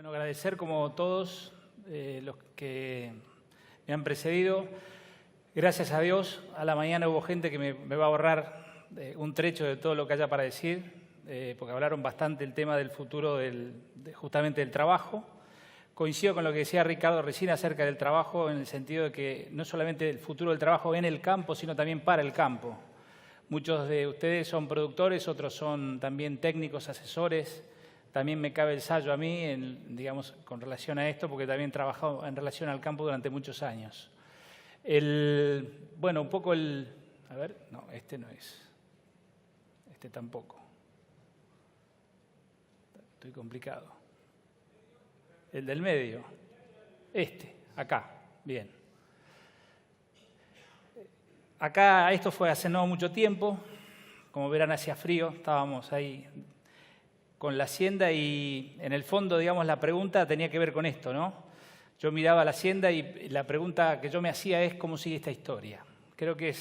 Bueno, agradecer como todos los que me han precedido. Gracias a Dios, a la mañana hubo gente que me va a ahorrar un trecho de todo lo que haya para decir, porque hablaron bastante el tema del futuro justamente del trabajo. Coincido con lo que decía Ricardo recién acerca del trabajo, en el sentido de que no solamente el futuro del trabajo en el campo, sino también para el campo. Muchos de ustedes son productores, otros son también técnicos, asesores. También me cabe el sayo a mí, digamos, con relación a esto, porque también he trabajado en relación al campo durante muchos años. Bueno, un poco a ver, no, este no es. Este tampoco. Estoy complicado. El del medio. Acá, bien. Acá, esto fue hace no mucho tiempo. Como verán, hacía frío, estábamos ahí con la hacienda y en el fondo, digamos, la pregunta tenía que ver con esto, ¿no? Yo miraba la hacienda y la pregunta que yo me hacía es ¿cómo sigue esta historia? Creo que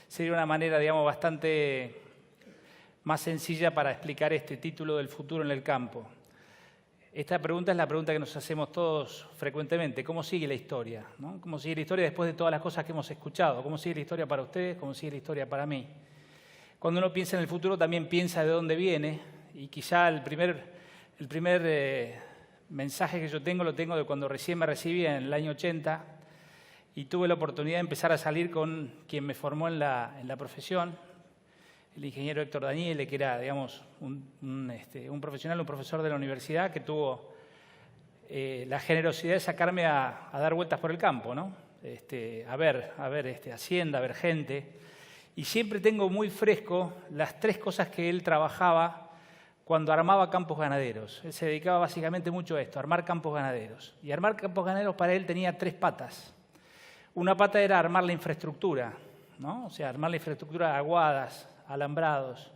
sería una manera, digamos, bastante más sencilla para explicar este título del futuro en el campo. Esta pregunta es la pregunta que nos hacemos todos frecuentemente. ¿Cómo sigue la historia? ¿No? ¿Cómo sigue la historia después de todas las cosas que hemos escuchado? ¿Cómo sigue la historia para ustedes? ¿Cómo sigue la historia para mí? Cuando uno piensa en el futuro también piensa de dónde viene. Y quizá el primer mensaje que yo tengo lo tengo de cuando recién me recibí en el año 80 y tuve la oportunidad de empezar a salir con quien me formó en la profesión, el ingeniero Héctor Daniele, que era, digamos, un profesional, un profesor de la universidad que tuvo la generosidad de sacarme a dar vueltas por el campo, ¿no? A ver hacienda, a ver gente. Y siempre tengo muy fresco las tres cosas que él trabajaba cuando armaba campos ganaderos. Él se dedicaba básicamente mucho a esto, a armar campos ganaderos. Y armar campos ganaderos para él tenía tres patas. Una pata era armar la infraestructura, ¿no? O sea, armar la infraestructura de aguadas, alambrados,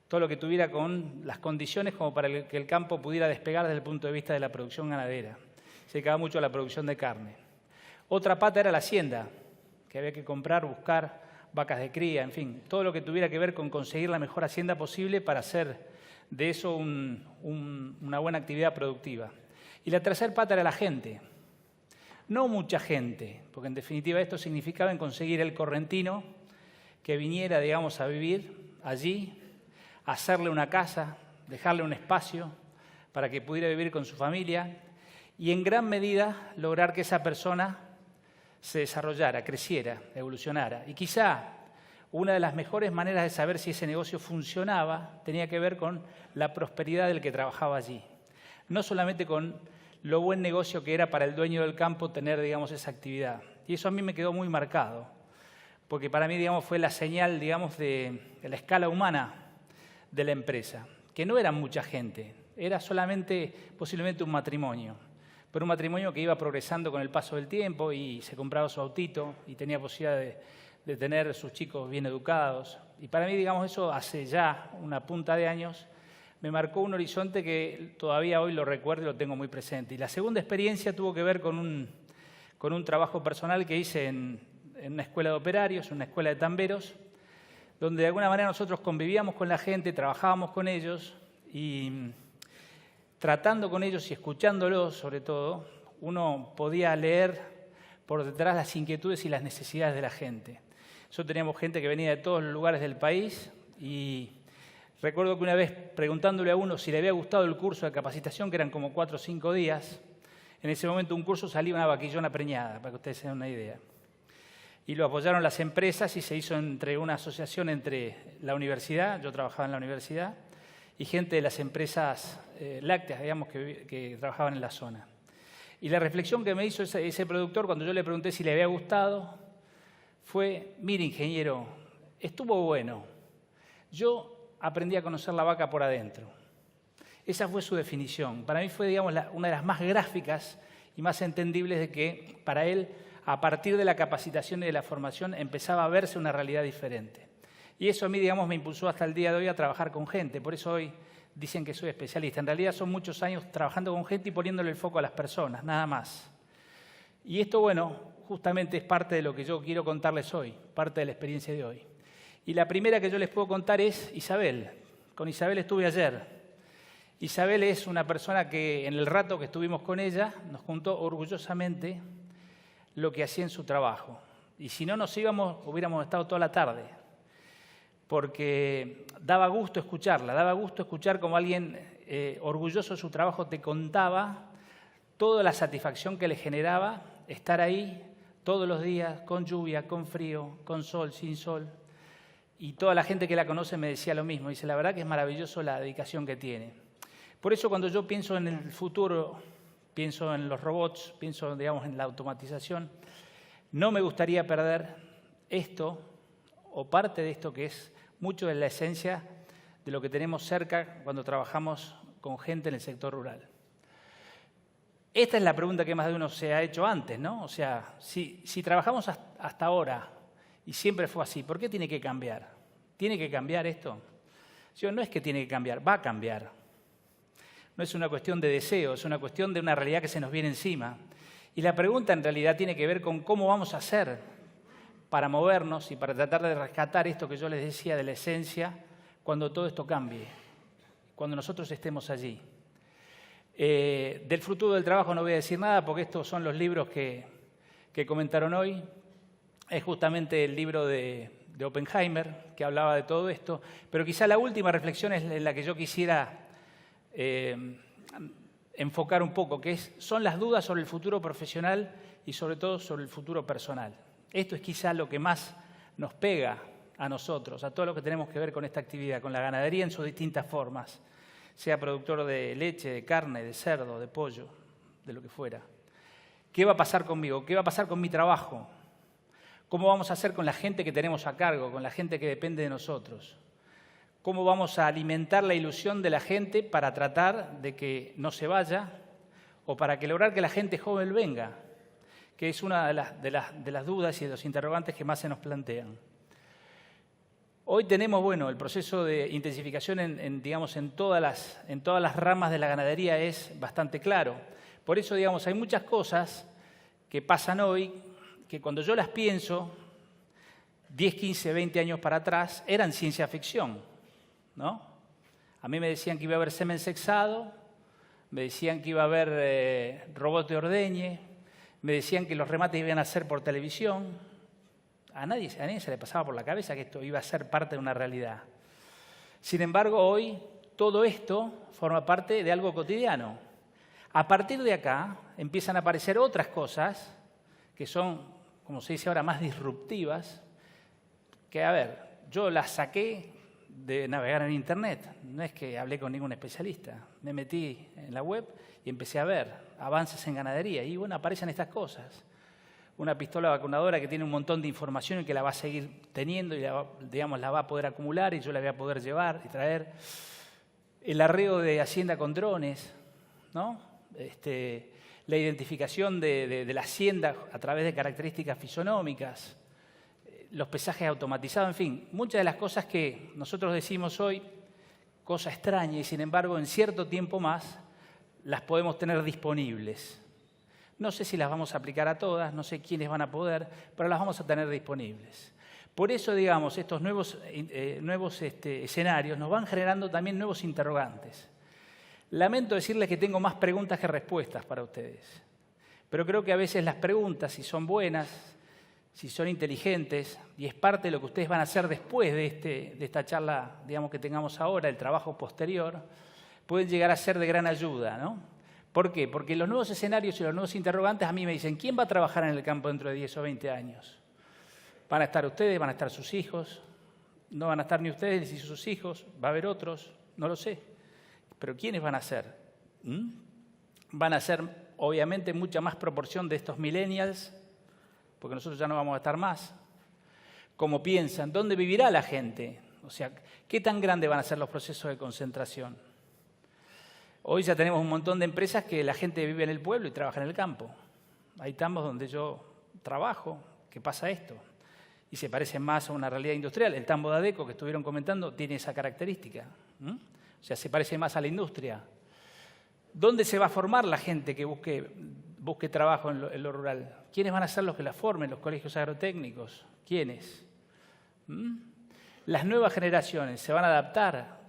todo lo que tuviera con las condiciones como para que el campo pudiera despegar desde el punto de vista de la producción ganadera. Se dedicaba mucho a la producción de carne. Otra pata era la hacienda, que había que comprar, buscar vacas de cría, en fin, todo lo que tuviera que ver con conseguir la mejor hacienda posible para hacer de eso una buena actividad productiva. Y la tercera pata era la gente. No mucha gente, porque en definitiva esto significaba en conseguir el correntino que viniera, digamos, a vivir allí, hacerle una casa, dejarle un espacio para que pudiera vivir con su familia y en gran medida lograr que esa persona se desarrollara, creciera, evolucionara. Y quizá una de las mejores maneras de saber si ese negocio funcionaba tenía que ver con la prosperidad del que trabajaba allí. No solamente con lo buen negocio que era para el dueño del campo tener, digamos, esa actividad. Y eso a mí me quedó muy marcado, porque para mí, digamos, fue la señal, digamos, de la escala humana de la empresa, que no era mucha gente, era solamente posiblemente un matrimonio, pero un matrimonio que iba progresando con el paso del tiempo y se compraba su autito y tenía posibilidad de tener sus chicos bien educados. Y para mí, digamos, eso hace ya una punta de años, me marcó un horizonte que todavía hoy lo recuerdo y lo tengo muy presente. Y la segunda experiencia tuvo que ver con un trabajo personal que hice en una escuela de operarios, una escuela de tamberos, donde de alguna manera nosotros convivíamos con la gente, trabajábamos con ellos y tratando con ellos y escuchándolos sobre todo, uno podía leer por detrás las inquietudes y las necesidades de la gente. Nosotros teníamos gente que venía de todos los lugares del país y recuerdo que una vez preguntándole a uno si le había gustado el curso de capacitación, que eran como 4 o 5 días, en ese momento un curso salía una vaquillona preñada, para que ustedes se den una idea. Y lo apoyaron las empresas y se hizo una asociación entre la universidad, yo trabajaba en la universidad, y gente de las empresas lácteas, digamos, que trabajaban en la zona. Y la reflexión que me hizo ese productor cuando yo le pregunté si le había gustado fue, mire ingeniero, estuvo bueno, yo aprendí a conocer la vaca por adentro. Esa fue su definición. Para mí fue, digamos, una de las más gráficas y más entendibles de que para él, a partir de la capacitación y de la formación, empezaba a verse una realidad diferente. Y eso a mí, digamos, me impulsó hasta el día de hoy a trabajar con gente. Por eso hoy dicen que soy especialista. En realidad son muchos años trabajando con gente y poniéndole el foco a las personas, nada más. Y esto, bueno, justamente es parte de lo que yo quiero contarles hoy, parte de la experiencia de hoy. Y la primera que yo les puedo contar es Isabel. Con Isabel estuve ayer. Isabel es una persona que en el rato que estuvimos con ella nos contó orgullosamente lo que hacía en su trabajo. Y si no nos íbamos, hubiéramos estado toda la tarde, porque daba gusto escucharla, daba gusto escuchar cómo alguien orgulloso de su trabajo te contaba toda la satisfacción que le generaba estar ahí todos los días, con lluvia, con frío, con sol, sin sol. Y toda la gente que la conoce me decía lo mismo. Dice, la verdad que es maravilloso la dedicación que tiene. Por eso cuando yo pienso en el futuro, pienso en los robots, pienso, digamos, en la automatización, no me gustaría perder esto o parte de esto que es mucho de la esencia de lo que tenemos cerca cuando trabajamos con gente en el sector rural. Esta es la pregunta que más de uno se ha hecho antes, ¿no? O sea, si trabajamos hasta ahora y siempre fue así, ¿por qué tiene que cambiar? ¿Tiene que cambiar esto? No es que tiene que cambiar, va a cambiar. No es una cuestión de deseo, es una cuestión de una realidad que se nos viene encima. Y la pregunta en realidad tiene que ver con cómo vamos a hacer para movernos y para tratar de rescatar esto que yo les decía de la esencia cuando todo esto cambie, cuando nosotros estemos allí. Del futuro del trabajo no voy a decir nada porque estos son los libros que comentaron hoy. Es justamente el libro de Oppenheimer que hablaba de todo esto, pero quizá la última reflexión es en la que yo quisiera enfocar un poco, que son las dudas sobre el futuro profesional y sobre todo sobre el futuro personal. Esto es quizá lo que más nos pega a nosotros, a todo lo que tenemos que ver con esta actividad, con la ganadería en sus distintas formas, sea productor de leche, de carne, de cerdo, de pollo, de lo que fuera. ¿Qué va a pasar conmigo? ¿Qué va a pasar con mi trabajo? ¿Cómo vamos a hacer con la gente que tenemos a cargo, con la gente que depende de nosotros? ¿Cómo vamos a alimentar la ilusión de la gente para tratar de que no se vaya o para lograr que la gente joven venga? Que es una de las dudas y de los interrogantes que más se nos plantean. Hoy tenemos, bueno, el proceso de intensificación en todas las ramas de la ganadería es bastante claro. Por eso, digamos, hay muchas cosas que pasan hoy que cuando yo las pienso, 10, 15, 20 años para atrás, eran ciencia ficción, ¿no? A mí me decían que iba a haber semen sexado, me decían que iba a haber robots de ordeñe, me decían que los remates iban a ser por televisión. A nadie se le pasaba por la cabeza que esto iba a ser parte de una realidad. Sin embargo, hoy todo esto forma parte de algo cotidiano. A partir de acá empiezan a aparecer otras cosas que son, como se dice ahora, más disruptivas, que, a ver, yo las saqué de navegar en Internet. No es que hablé con ningún especialista. Me metí en la web y empecé a ver avances en ganadería. Y bueno, aparecen estas cosas. Una pistola vacunadora que tiene un montón de información y que la va a seguir teniendo y la va a poder acumular y yo la voy a poder llevar y traer. El arreo de hacienda con drones, ¿no? La identificación de la hacienda a través de características fisonómicas, los pesajes automatizados, en fin, muchas de las cosas que nosotros decimos hoy, cosa extraña y sin embargo en cierto tiempo más las podemos tener disponibles. No sé si las vamos a aplicar a todas, no sé quiénes van a poder, pero las vamos a tener disponibles. Por eso, digamos, estos nuevos escenarios nos van generando también nuevos interrogantes. Lamento decirles que tengo más preguntas que respuestas para ustedes, pero creo que a veces las preguntas, si son buenas, si son inteligentes, y es parte de lo que ustedes van a hacer después de esta charla, digamos, que tengamos ahora, el trabajo posterior, pueden llegar a ser de gran ayuda, ¿no? ¿Por qué? Porque los nuevos escenarios y los nuevos interrogantes a mí me dicen, ¿quién va a trabajar en el campo dentro de 10 o 20 años? ¿Van a estar ustedes? ¿Van a estar sus hijos? ¿No van a estar ni ustedes ni sus hijos? ¿Va a haber otros? No lo sé. ¿Pero quiénes van a ser? Van a ser, obviamente, mucha más proporción de estos millennials, porque nosotros ya no vamos a estar más. ¿Cómo piensan? ¿Dónde vivirá la gente? O sea, ¿qué tan grandes van a ser los procesos de concentración? Hoy ya tenemos un montón de empresas que la gente vive en el pueblo y trabaja en el campo. Hay tambos donde yo trabajo, que pasa esto, y se parece más a una realidad industrial. El tambo de Adeco, que estuvieron comentando, tiene esa característica. O sea, se parece más a la industria. ¿Dónde se va a formar la gente que busque trabajo en lo rural? ¿Quiénes van a ser los que la formen? ¿Los colegios agrotécnicos? ¿Quiénes? ¿Las nuevas generaciones se van a adaptar?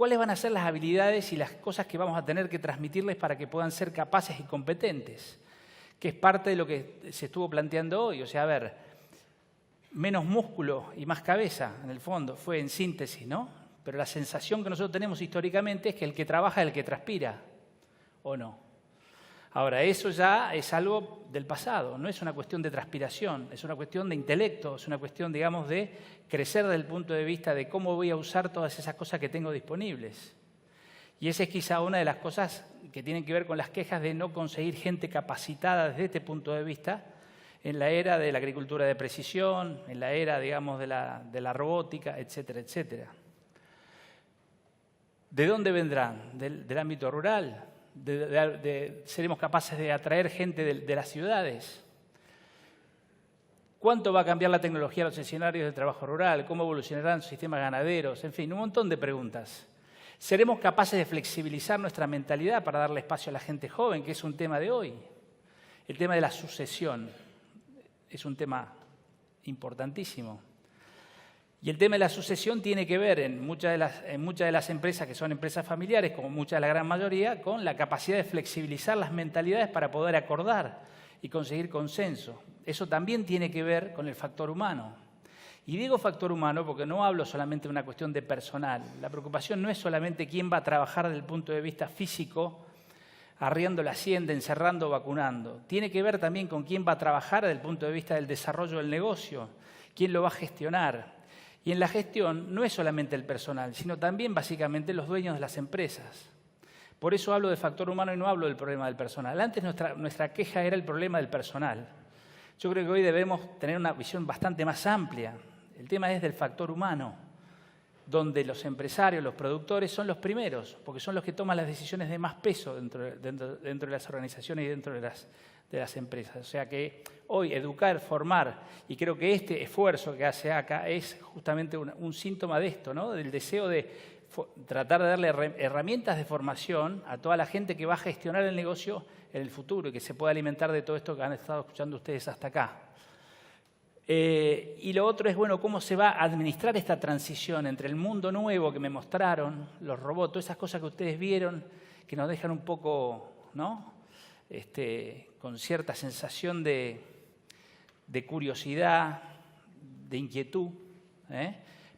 ¿cuáles van a ser las habilidades y las cosas que vamos a tener que transmitirles para que puedan ser capaces y competentes? Que es parte de lo que se estuvo planteando hoy. O sea, a ver, menos músculo y más cabeza, en el fondo, fue en síntesis, ¿no? Pero la sensación que nosotros tenemos históricamente es que el que trabaja es el que transpira, ¿o no? Ahora, eso ya es algo del pasado, no es una cuestión de transpiración, es una cuestión de intelecto, es una cuestión, digamos, de crecer desde el punto de vista de cómo voy a usar todas esas cosas que tengo disponibles. Y esa es quizá una de las cosas que tienen que ver con las quejas de no conseguir gente capacitada desde este punto de vista en la era de la agricultura de precisión, en la era, digamos, de la robótica, etcétera, etcétera. ¿De dónde vendrán? ¿Del ámbito rural? ¿Seremos capaces de atraer gente de las ciudades? ¿Cuánto va a cambiar la tecnología a los escenarios del trabajo rural? ¿Cómo evolucionarán los sistemas ganaderos? En fin, un montón de preguntas. ¿Seremos capaces de flexibilizar nuestra mentalidad para darle espacio a la gente joven, que es un tema de hoy? El tema de la sucesión es un tema importantísimo. Y el tema de la sucesión tiene que ver en muchas de las empresas que son empresas familiares, como mucha de la gran mayoría, con la capacidad de flexibilizar las mentalidades para poder acordar y conseguir consenso. Eso también tiene que ver con el factor humano. Y digo factor humano porque no hablo solamente de una cuestión de personal. La preocupación no es solamente quién va a trabajar desde el punto de vista físico, arriando la hacienda, encerrando, vacunando. Tiene que ver también con quién va a trabajar desde el punto de vista del desarrollo del negocio, quién lo va a gestionar. Y en la gestión no es solamente el personal, sino también básicamente los dueños de las empresas. Por eso hablo de factor humano y no hablo del problema del personal. Antes nuestra queja era el problema del personal. Yo creo que hoy debemos tener una visión bastante más amplia. El tema es del factor humano, donde los empresarios, los productores son los primeros, porque son los que toman las decisiones de más peso dentro de las organizaciones y dentro de las empresas. O sea que hoy educar, formar, y creo que este esfuerzo que hace ACA es justamente un síntoma de esto, ¿no? Del deseo de tratar de darle herramientas de formación a toda la gente que va a gestionar el negocio en el futuro y que se pueda alimentar de todo esto que han estado escuchando ustedes hasta acá. Y lo otro es, bueno, cómo se va a administrar esta transición entre el mundo nuevo que me mostraron, los robots, todas esas cosas que ustedes vieron, que nos dejan un poco, ¿no? Con cierta sensación de curiosidad, de inquietud,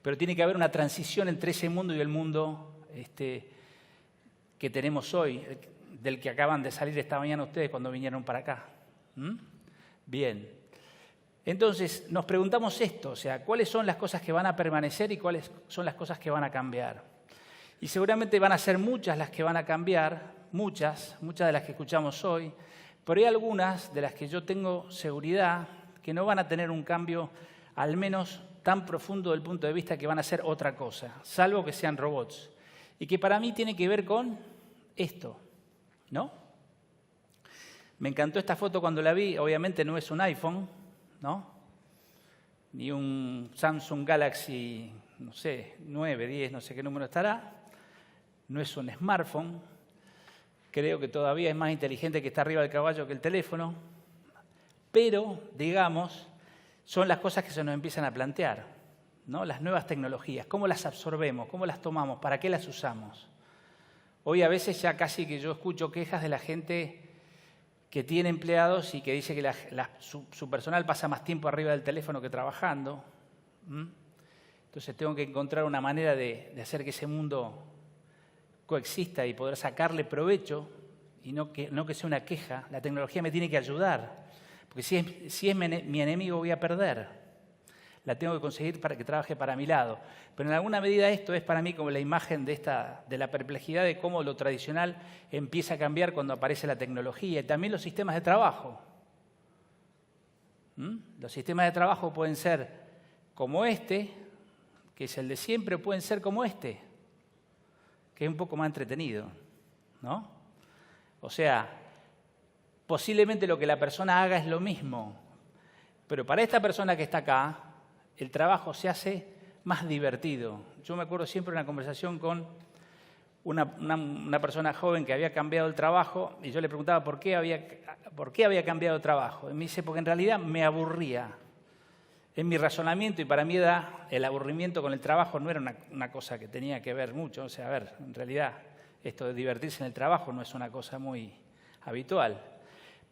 pero tiene que haber una transición entre ese mundo y el mundo que tenemos hoy, del que acaban de salir esta mañana ustedes cuando vinieron para acá. Bien. Entonces, nos preguntamos esto, o sea, ¿cuáles son las cosas que van a permanecer y cuáles son las cosas que van a cambiar? Y seguramente van a ser muchas las que van a cambiar, muchas de las que escuchamos hoy, pero hay algunas de las que yo tengo seguridad que no van a tener un cambio al menos tan profundo del punto de vista que van a ser otra cosa, salvo que sean robots. Y que para mí tiene que ver con esto, ¿no? Me encantó esta foto cuando la vi, obviamente no es un iPhone, ¿no? Ni un Samsung Galaxy, no sé, 9, 10, no sé qué número estará. No es un smartphone. Creo que todavía es más inteligente que está arriba del caballo que el teléfono. Pero, digamos, son las cosas que se nos empiezan a plantear, ¿no? Las nuevas tecnologías, cómo las absorbemos, cómo las tomamos, para qué las usamos. Hoy a veces ya casi que yo escucho quejas de la gente que tiene empleados y que dice que su personal pasa más tiempo arriba del teléfono que trabajando. Entonces tengo que encontrar una manera de hacer que ese mundo coexista y poder sacarle provecho y no que sea una queja. La tecnología me tiene que ayudar, porque si es mi enemigo voy a perder. La tengo que conseguir para que trabaje para mi lado. Pero en alguna medida esto es para mí como la imagen de la perplejidad de cómo lo tradicional empieza a cambiar cuando aparece la tecnología y también los sistemas de trabajo. Los sistemas de trabajo pueden ser como este, que es el de siempre, o pueden ser como este, que es un poco más entretenido, ¿no? O sea, posiblemente lo que la persona haga es lo mismo, pero para esta persona que está acá, el trabajo se hace más divertido. Yo me acuerdo siempre de una conversación con una persona joven que había cambiado el trabajo y yo le preguntaba por qué había cambiado el trabajo. Y me dice, porque en realidad me aburría. En mi razonamiento y para mi edad, el aburrimiento con el trabajo no era una cosa que tenía que ver mucho. O sea, a ver, en realidad, esto de divertirse en el trabajo no es una cosa muy habitual.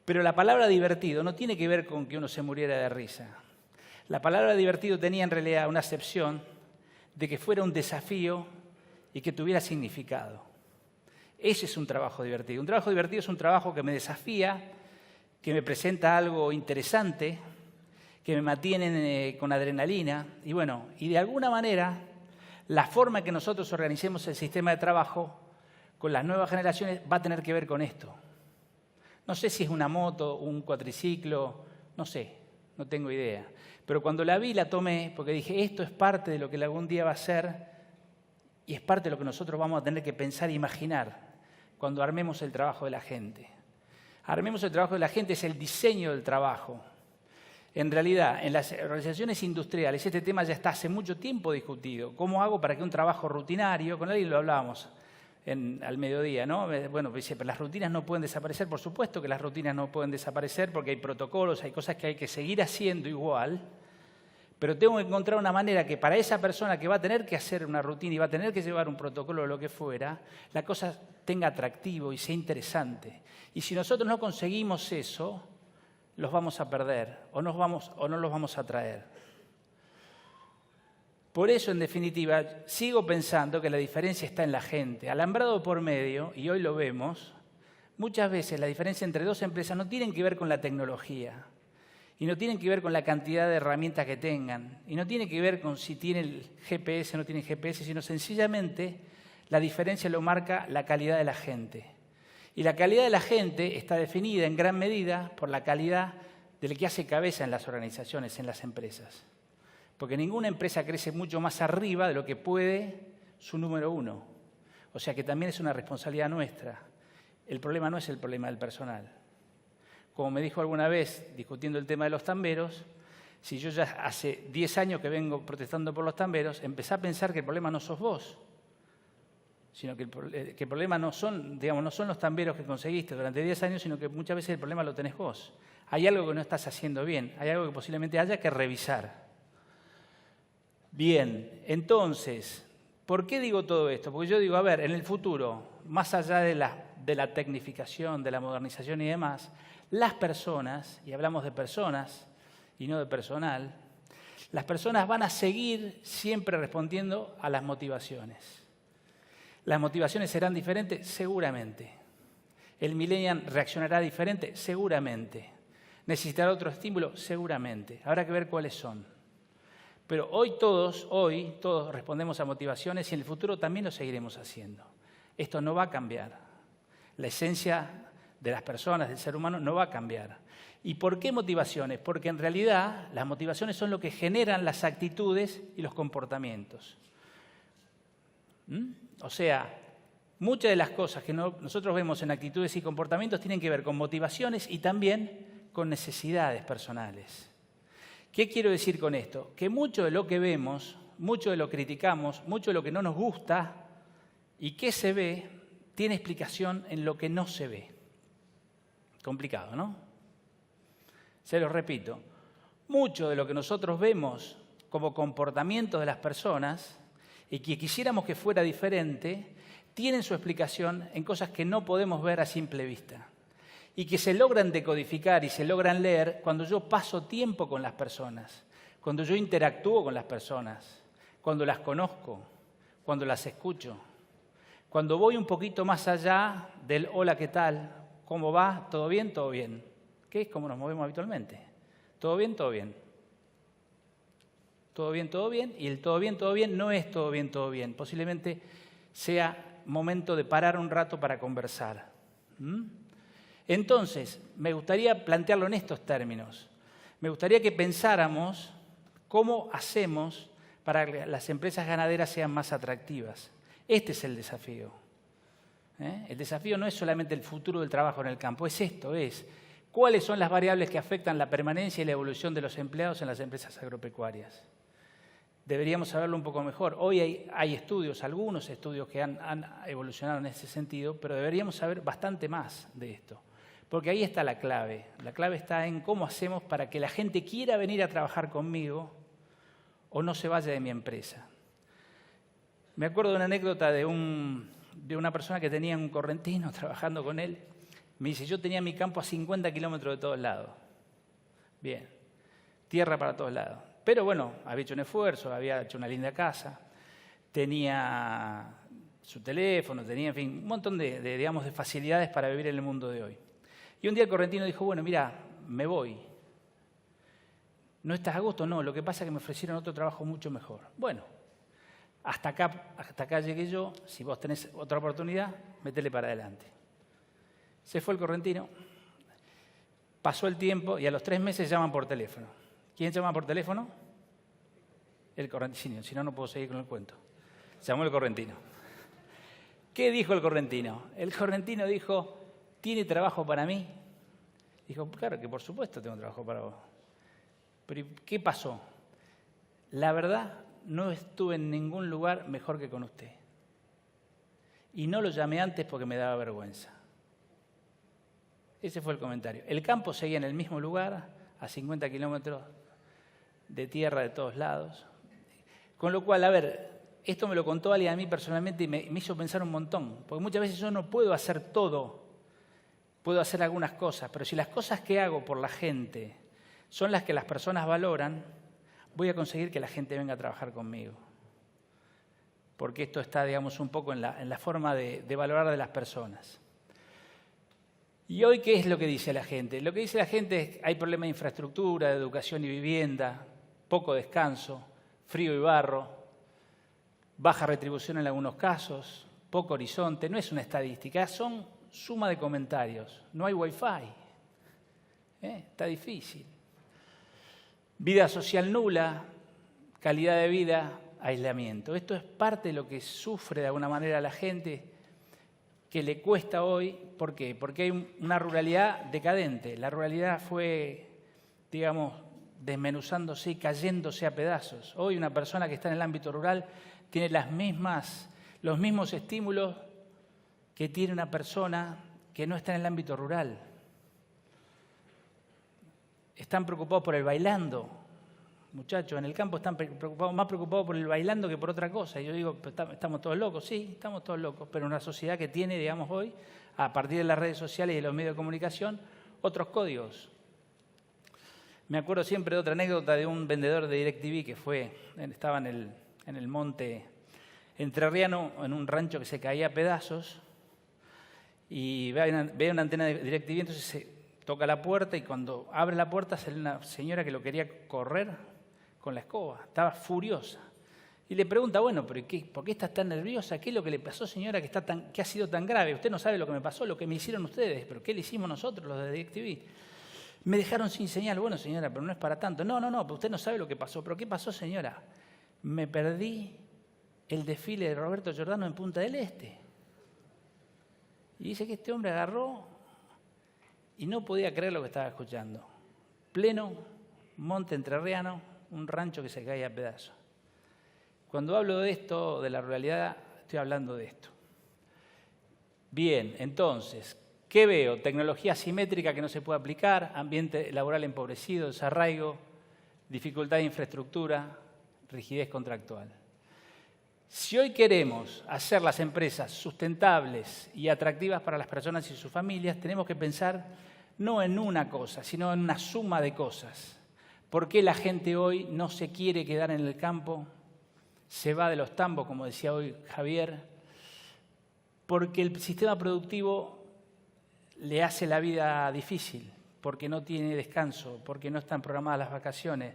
Pero la palabra divertido no tiene que ver con que uno se muriera de risa. La palabra divertido tenía en realidad una acepción de que fuera un desafío y que tuviera significado. Ese es un trabajo divertido. Un trabajo divertido es un trabajo que me desafía, que me presenta algo interesante, que me mantienen con adrenalina. Y bueno, y de alguna manera, la forma en que nosotros organicemos el sistema de trabajo con las nuevas generaciones va a tener que ver con esto. No sé si es una moto, un cuatriciclo, no sé, no tengo idea. Pero cuando la vi, la tomé, porque dije, esto es parte de lo que algún día va a ser y es parte de lo que nosotros vamos a tener que pensar e imaginar cuando armemos el trabajo de la gente. Armemos el trabajo de la gente es el diseño del trabajo. En realidad, en las organizaciones industriales, este tema ya está hace mucho tiempo discutido. ¿Cómo hago para que un trabajo rutinario, con alguien lo hablábamos al mediodía, ¿no? Bueno, dice, pero las rutinas no pueden desaparecer. Por supuesto que las rutinas no pueden desaparecer porque hay protocolos, hay cosas que hay que seguir haciendo igual, pero tengo que encontrar una manera que para esa persona que va a tener que hacer una rutina y va a tener que llevar un protocolo o lo que fuera, la cosa tenga atractivo y sea interesante. Y si nosotros no conseguimos eso, los vamos a perder o no los vamos a traer. Por eso, en definitiva, sigo pensando que la diferencia está en la gente. Alambrado por medio, y hoy lo vemos, muchas veces la diferencia entre dos empresas no tienen que ver con la tecnología y no tienen que ver con la cantidad de herramientas que tengan y no tiene que ver con si tienen GPS o no tienen GPS, sino sencillamente la diferencia lo marca la calidad de la gente. Y la calidad de la gente está definida en gran medida por la calidad del que hace cabeza en las organizaciones, en las empresas. Porque ninguna empresa crece mucho más arriba de lo que puede su número uno. O sea que también es una responsabilidad nuestra. El problema no es el problema del personal. Como me dijo alguna vez, discutiendo el tema de los tamberos, si yo ya hace 10 años que vengo protestando por los tamberos, empecé a pensar que el problema no sos vos, sino que el problema no son los tamberos que conseguiste durante 10 años, sino que muchas veces el problema lo tenés vos. Hay algo que no estás haciendo bien, hay algo que posiblemente haya que revisar. Bien, entonces, ¿por qué digo todo esto? Porque yo digo, a ver, en el futuro, más allá de la tecnificación, de la modernización y demás, las personas, y hablamos de personas y no de personal, las personas van a seguir siempre respondiendo a las motivaciones. ¿Las motivaciones serán diferentes? Seguramente. ¿El millennial reaccionará diferente? Seguramente. ¿Necesitará otro estímulo? Seguramente. Habrá que ver cuáles son. Pero hoy todos respondemos a motivaciones y en el futuro también lo seguiremos haciendo. Esto no va a cambiar. La esencia de las personas, del ser humano, no va a cambiar. ¿Y por qué motivaciones? Porque en realidad las motivaciones son lo que generan las actitudes y los comportamientos. O sea, muchas de las cosas que nosotros vemos en actitudes y comportamientos tienen que ver con motivaciones y también con necesidades personales. ¿Qué quiero decir con esto? Que mucho de lo que vemos, mucho de lo que criticamos, mucho de lo que no nos gusta y que se ve, tiene explicación en lo que no se ve. Complicado, ¿no? Se lo repito. Mucho de lo que nosotros vemos como comportamientos de las personas y que quisiéramos que fuera diferente, tienen su explicación en cosas que no podemos ver a simple vista y que se logran decodificar y se logran leer cuando yo paso tiempo con las personas, cuando yo interactúo con las personas, cuando las conozco, cuando las escucho, cuando voy un poquito más allá del hola, ¿qué tal? ¿Cómo va? ¿Todo bien? ¿Todo bien? ¿Qué es como nos movemos habitualmente? ¿Todo bien? ¿Todo bien? Todo bien, todo bien, y el todo bien no es todo bien. Posiblemente sea momento de parar un rato para conversar. Entonces, me gustaría plantearlo en estos términos. Me gustaría que pensáramos cómo hacemos para que las empresas ganaderas sean más atractivas. Este es el desafío. El desafío no es solamente el futuro del trabajo en el campo, es esto, es cuáles son las variables que afectan la permanencia y la evolución de los empleados en las empresas agropecuarias. Deberíamos saberlo un poco mejor. Hoy hay estudios, algunos estudios que han evolucionado en ese sentido, pero deberíamos saber bastante más de esto. Porque ahí está la clave. La clave está en cómo hacemos para que la gente quiera venir a trabajar conmigo o no se vaya de mi empresa. Me acuerdo de una anécdota de una persona que tenía un correntino trabajando con él. Me dice, yo tenía mi campo a 50 kilómetros de todos lados. Bien, tierra para todos lados. Pero bueno, había hecho un esfuerzo, había hecho una linda casa, tenía su teléfono, tenía, en fin, un montón digamos, de facilidades para vivir en el mundo de hoy. Y un día el correntino dijo, bueno, mira, me voy. ¿No estás a gusto? No, lo que pasa es que me ofrecieron otro trabajo mucho mejor. Bueno, hasta acá llegué yo, si vos tenés otra oportunidad, métele para adelante. Se fue el correntino, pasó el tiempo y a los 3 meses llaman por teléfono. ¿Quién llama por teléfono? El correntino, si no, no puedo seguir con el cuento. Llamó el correntino. ¿Qué dijo el correntino? El correntino dijo, ¿tiene trabajo para mí? Dijo, claro que por supuesto tengo trabajo para vos. Pero ¿qué pasó? La verdad, no estuve en ningún lugar mejor que con usted. Y no lo llamé antes porque me daba vergüenza. Ese fue el comentario. El campo seguía en el mismo lugar, a 50 kilómetros de tierra de todos lados. Con lo cual, a ver, esto me lo contó alguien a mí personalmente y me hizo pensar un montón. Porque muchas veces yo no puedo hacer todo, puedo hacer algunas cosas, pero si las cosas que hago por la gente son las que las personas valoran, voy a conseguir que la gente venga a trabajar conmigo. Porque esto está, digamos, un poco en la forma de valorar de las personas. ¿Y hoy qué es lo que dice la gente? Lo que dice la gente es que hay problemas de infraestructura, de educación y vivienda, poco descanso, frío y barro, baja retribución en algunos casos, poco horizonte. No es una estadística, son suma de comentarios. No hay wifi. Está difícil. Vida social nula, calidad de vida, aislamiento. Esto es parte de lo que sufre de alguna manera la gente, que le cuesta hoy. ¿Por qué? Porque hay una ruralidad decadente. La ruralidad fue, digamos, desmenuzándose y cayéndose a pedazos. Hoy una persona que está en el ámbito rural tiene los mismos estímulos que tiene una persona que no está en el ámbito rural. Están preocupados por el bailando. Muchachos, en el campo están más preocupados por el bailando que por otra cosa. Y yo digo, ¿estamos todos locos? Sí, estamos todos locos, pero una sociedad que tiene, digamos, hoy, a partir de las redes sociales y de los medios de comunicación, otros códigos. Me acuerdo siempre de otra anécdota de un vendedor de DirecTV que estaba en el monte entrerriano, en un rancho que se caía a pedazos, y ve una antena de DirecTV, entonces se toca la puerta y cuando abre la puerta sale una señora que lo quería correr con la escoba, estaba furiosa. Y le pregunta, bueno, ¿pero por qué estás tan nerviosa? ¿Qué es lo que le pasó, señora, que ha sido tan grave? Usted no sabe lo que me pasó, lo que me hicieron ustedes, pero ¿qué le hicimos nosotros, los de DirecTV? Me dejaron sin señal. Bueno, señora, pero no es para tanto. No, pero usted no sabe lo que pasó. ¿Pero qué pasó, señora? Me perdí el desfile de Roberto Giordano en Punta del Este. Y dice que este hombre agarró y no podía creer lo que estaba escuchando. Pleno monte entrerriano, un rancho que se caía a pedazos. Cuando hablo de esto, de la ruralidad, estoy hablando de esto. Bien, entonces, ¿qué veo? Tecnología asimétrica que no se puede aplicar, ambiente laboral empobrecido, desarraigo, dificultad de infraestructura, rigidez contractual. Si hoy queremos hacer las empresas sustentables y atractivas para las personas y sus familias, tenemos que pensar no en una cosa, sino en una suma de cosas. ¿Por qué la gente hoy no se quiere quedar en el campo? Se va de los tambos, como decía hoy Javier, porque el sistema productivo le hace la vida difícil, porque no tiene descanso, porque no están programadas las vacaciones,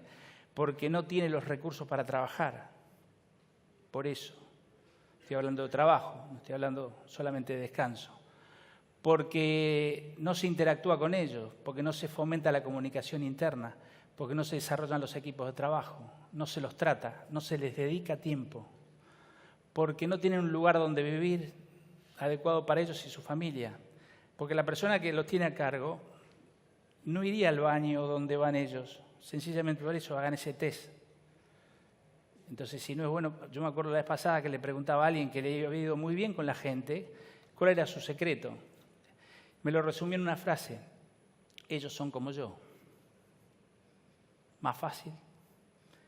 porque no tiene los recursos para trabajar. Por eso, estoy hablando de trabajo, no estoy hablando solamente de descanso. Porque no se interactúa con ellos, porque no se fomenta la comunicación interna, porque no se desarrollan los equipos de trabajo, no se los trata, no se les dedica tiempo, porque no tienen un lugar donde vivir adecuado para ellos y su familia, porque la persona que los tiene a cargo no iría al baño donde van ellos, sencillamente por eso hagan ese test. Entonces, si no es bueno, yo me acuerdo la vez pasada que le preguntaba a alguien que le había ido muy bien con la gente, ¿cuál era su secreto? me lo resumió en una frase: ellos son como yo. Más fácil.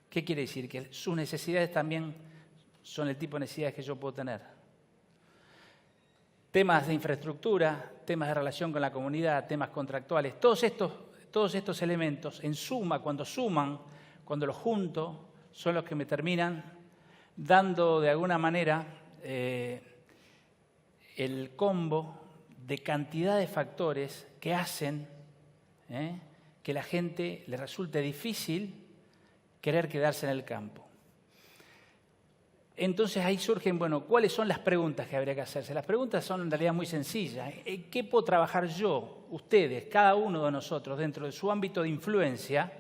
¿Qué quiere decir? Que sus necesidades también son el tipo de necesidades que yo puedo tener. Temas de infraestructura, temas de relación con la comunidad, temas contractuales, todos estos elementos, en suma, cuando los junto, son los que me terminan dando de alguna manera el combo de cantidad de factores que hacen que la gente le resulte difícil querer quedarse en el campo. Entonces ahí surgen, bueno, ¿cuáles son las preguntas que habría que hacerse? Las preguntas son en realidad muy sencillas. ¿Qué puedo trabajar yo, ustedes, cada uno de nosotros, dentro de su ámbito de influencia,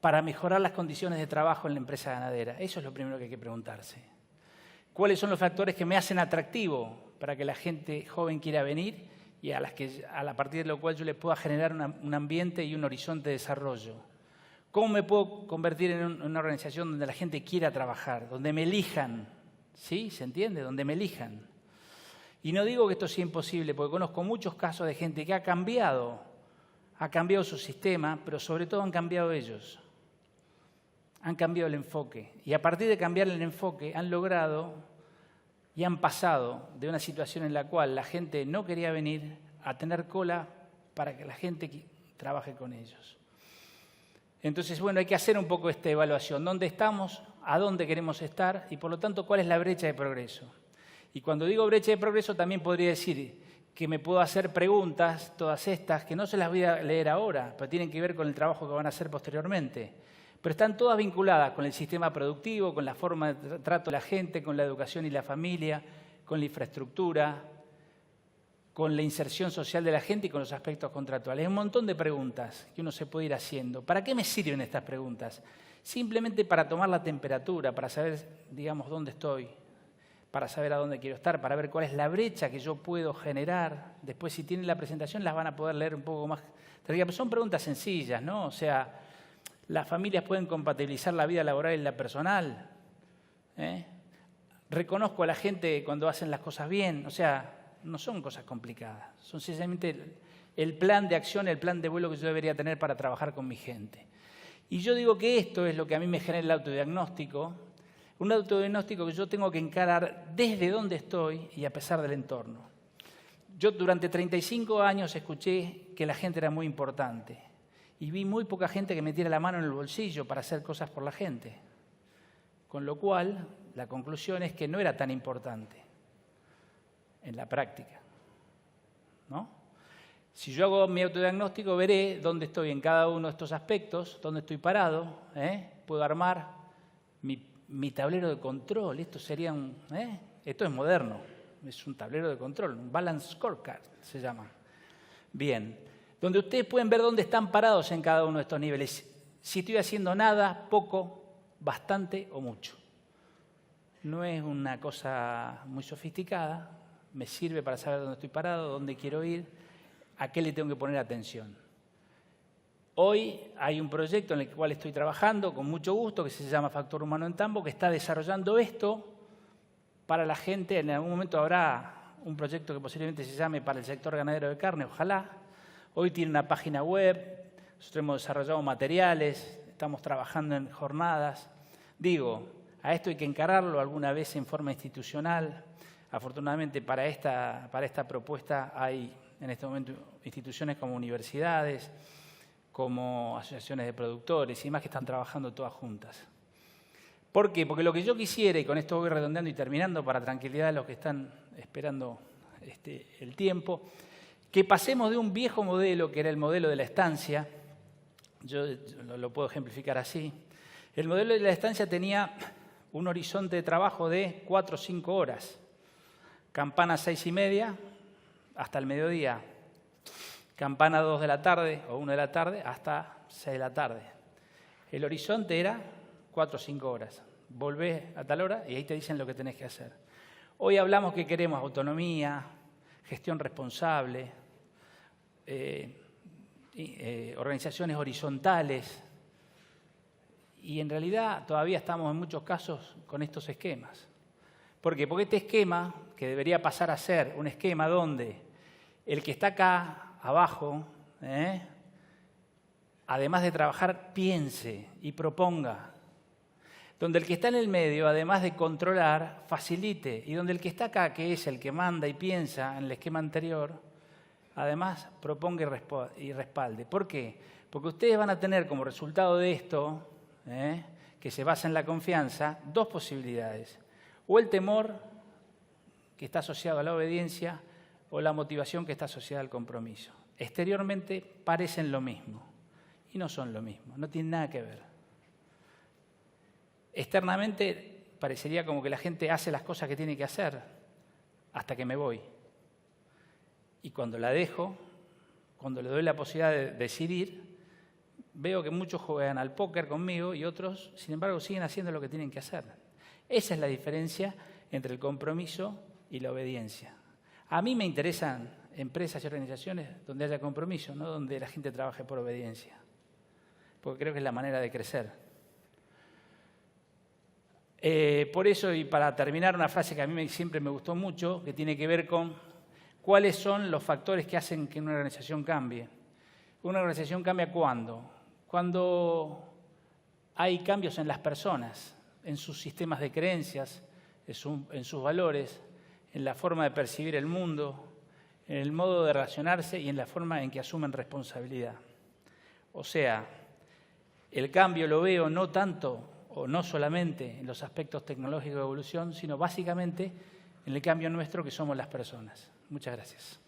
para mejorar las condiciones de trabajo en la empresa ganadera? Eso es lo primero que hay que preguntarse. ¿Cuáles son los factores que me hacen atractivo para que la gente joven quiera venir y a partir de lo cual yo les pueda generar un ambiente y un horizonte de desarrollo? ¿Cómo me puedo convertir en una organización donde la gente quiera trabajar, donde me elijan? ¿Sí? ¿Se entiende? Donde me elijan. Y no digo que esto sea imposible, porque conozco muchos casos de gente que ha cambiado su sistema, pero sobre todo han cambiado ellos. Han cambiado el enfoque. Y a partir de cambiar el enfoque han logrado y han pasado de una situación en la cual la gente no quería venir a tener cola para que la gente trabaje con ellos. Entonces, bueno, hay que hacer un poco esta evaluación. ¿Dónde estamos? ¿A dónde queremos estar? Y, por lo tanto, ¿cuál es la brecha de progreso? Y cuando digo brecha de progreso, también podría decir que me puedo hacer preguntas, todas estas, que no se las voy a leer ahora, pero tienen que ver con el trabajo que van a hacer posteriormente. Pero están todas vinculadas con el sistema productivo, con la forma de trato de la gente, con la educación y la familia, con la infraestructura, con la inserción social de la gente y con los aspectos contractuales. Hay un montón de preguntas que uno se puede ir haciendo. ¿Para qué me sirven estas preguntas? Simplemente para tomar la temperatura, para saber, digamos, dónde estoy, para saber a dónde quiero estar, para ver cuál es la brecha que yo puedo generar. Después, si tienen la presentación, las van a poder leer un poco más. Pero son preguntas sencillas, ¿no? O sea, las familias pueden compatibilizar la vida laboral y la personal. Reconozco a la gente cuando hacen las cosas bien. O sea, no son cosas complicadas, son sencillamente el plan de acción, el plan de vuelo que yo debería tener para trabajar con mi gente. Y yo digo que esto es lo que a mí me genera el autodiagnóstico, un autodiagnóstico que yo tengo que encarar desde donde estoy y a pesar del entorno. Yo durante 35 años escuché que la gente era muy importante y vi muy poca gente que metiera la mano en el bolsillo para hacer cosas por la gente. Con lo cual, la conclusión es que no era tan importante en la práctica, ¿no? Si yo hago mi autodiagnóstico, veré dónde estoy en cada uno de estos aspectos, dónde estoy parado, puedo armar mi tablero de control. Esto sería esto es moderno, es un tablero de control, un balance scorecard se llama. Bien, donde ustedes pueden ver dónde están parados en cada uno de estos niveles. Si estoy haciendo nada, poco, bastante o mucho. No es una cosa muy sofisticada. Me sirve para saber dónde estoy parado, dónde quiero ir, a qué le tengo que poner atención. Hoy hay un proyecto en el cual estoy trabajando con mucho gusto, que se llama Factor Humano en Tambo, que está desarrollando esto para la gente. En algún momento habrá un proyecto que posiblemente se llame para el sector ganadero de carne, ojalá. Hoy tiene una página web, nosotros hemos desarrollado materiales, estamos trabajando en jornadas. Digo, a esto hay que encararlo alguna vez en forma institucional. Afortunadamente para esta propuesta hay en este momento instituciones como universidades, como asociaciones de productores y más que están trabajando todas juntas. ¿Por qué? Porque lo que yo quisiera, y con esto voy redondeando y terminando para tranquilidad de los que están esperando el tiempo, que pasemos de un viejo modelo que era el modelo de la estancia, yo lo puedo ejemplificar así. El modelo de la estancia tenía un horizonte de trabajo de 4 o 5 horas. Campana 6:30 hasta el mediodía. Campana 2 de la tarde o 1 de la tarde hasta 6 de la tarde. El horizonte era 4 o 5 horas. Volvés a tal hora y ahí te dicen lo que tenés que hacer. Hoy hablamos que queremos autonomía, gestión responsable, organizaciones horizontales. Y en realidad todavía estamos en muchos casos con estos esquemas. ¿Por qué? Porque este esquema, que debería pasar a ser un esquema donde el que está acá abajo, además de trabajar, piense y proponga. Donde el que está en el medio, además de controlar, facilite. Y donde el que está acá, que es el que manda y piensa en el esquema anterior, además proponga y respalde. ¿Por qué? Porque ustedes van a tener como resultado de esto, que se basa en la confianza, dos posibilidades. O el temor, que está asociado a la obediencia, o la motivación, que está asociada al compromiso. Exteriormente parecen lo mismo y no son lo mismo, no tienen nada que ver. Externamente parecería como que la gente hace las cosas que tiene que hacer hasta que me voy. Y cuando la dejo, cuando le doy la posibilidad de decidir, veo que muchos juegan al póker conmigo y otros, sin embargo, siguen haciendo lo que tienen que hacer. Esa es la diferencia entre el compromiso y la obediencia. A mí me interesan empresas y organizaciones donde haya compromiso, no donde la gente trabaje por obediencia, porque creo que es la manera de crecer. Por eso, y para terminar, una frase que a mí siempre me gustó mucho, que tiene que ver con cuáles son los factores que hacen que una organización cambie. Una organización cambia ¿cuándo? Cuando hay cambios en las personas, en sus sistemas de creencias, en sus valores, en la forma de percibir el mundo, en el modo de relacionarse y en la forma en que asumen responsabilidad. O sea, el cambio lo veo no tanto o no solamente en los aspectos tecnológicos de evolución, sino básicamente en el cambio nuestro que somos las personas. Muchas gracias.